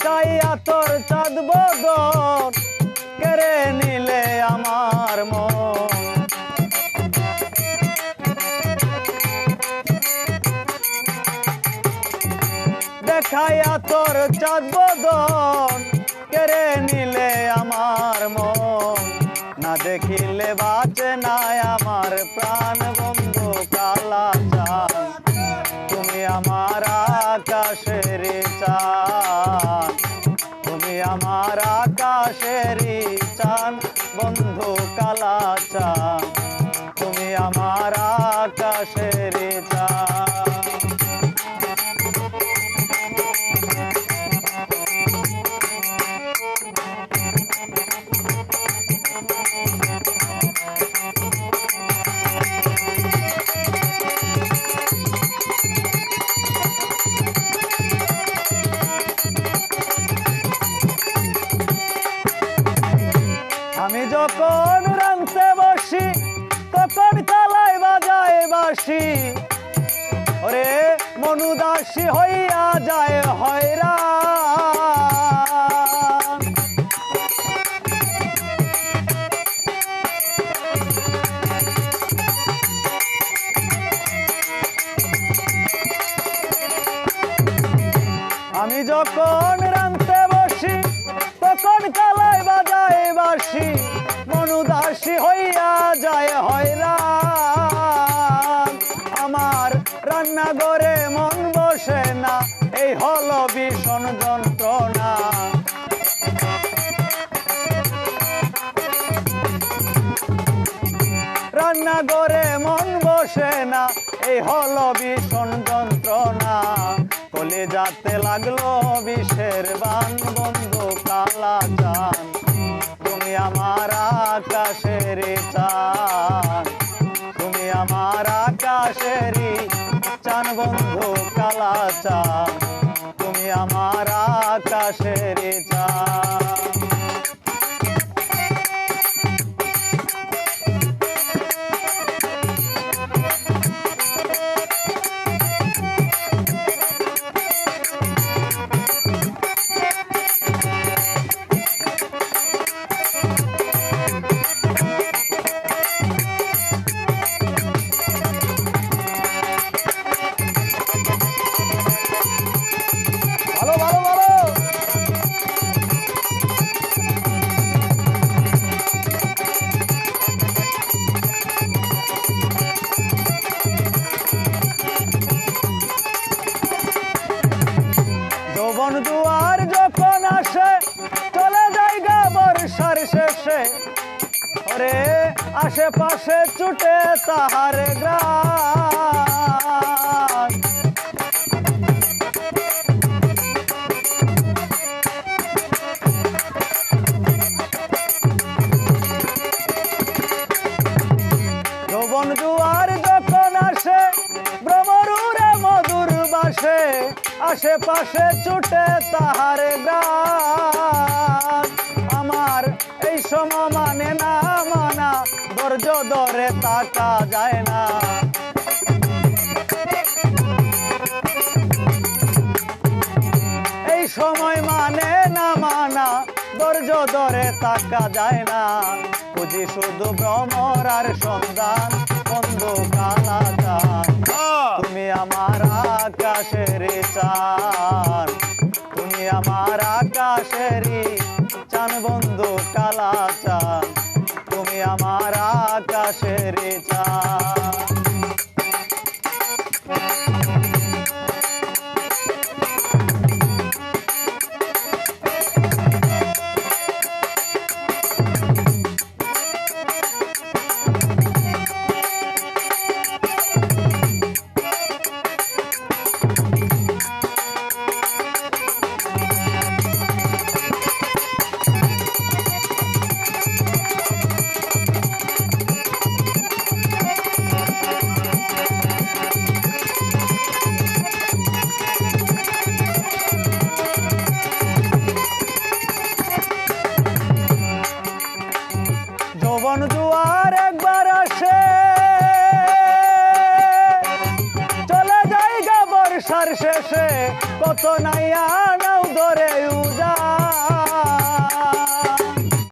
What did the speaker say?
দেখাইয়া তোর চাঁদ বদন কেড়ে নিলে আমার মন। দেখাইয়া তোর চাঁদ বদন কেড়ে নিলে আমার মন। না দেখিলে বাঁচে না আমার প্রাণ বন্ধু কালা চাঁদ। তুমি আমার আকাশের চাঁদ, তুমি আমার আকাশের চাঁদ বন্ধু কালা চাঁদ, তুমি আমার আকাশের চাঁদ। আমি যখন রাঁধতে বসি তখন কালাই বাজায় বাঁশি, ওরে মন উদাসী হইয়া যায় হয়রান। আমি যখন রাঁধতে বসি তখন কালাই বাজায় বাঁশি, মন উদাসী হইয়া যায় হয়রান। আমার রান্নাঘরে মন বসে না, এই হলো ভীষণ যন্ত্রণা। রান্নাঘরে মন বসে না, এই হলো ভীষণ যন্ত্রণা। কলিজাতে লাগলো বিষের বান বন্ধু কালা চাঁদ, তুমি আমার আকাশের চাঁদ, তুমি আমার আকাশের চাঁদ বন্ধু কালা চাঁদ, তুমি আমার আকাশের চাঁদ। যৌবন দুয়ার যখন আসে চলে যাইগা বর্ষার শেষে, ওরে আশেপাশে ছুটে তাহার গ্রাম। যৌবন দুয়ার যখন আসে ভ্রমরুরে মধুর বাসে, আশেপাশে ছুটে তাহার গান। আমার এই সময় মানে না মানা, ধৈর্য ধরে তাকা যায় না। এই সময় মানে না মানা, ধৈর্য ধরে তাকা যায় না। খুঁজি শুধু ভ্রমর আর সন্ধান বন্ধু কালা চাঁদ, তুমি আমার আকাশের চাঁদ, তুমি আমার আকাশের চাঁদ বন্ধু কালা চাঁদ, তুমি আমার আকাশের চাঁদ। যৌবন জুয়ার একবার আসে চলে যায় গা বর্ষার শেষে, কত নাইয়া নাও ধরে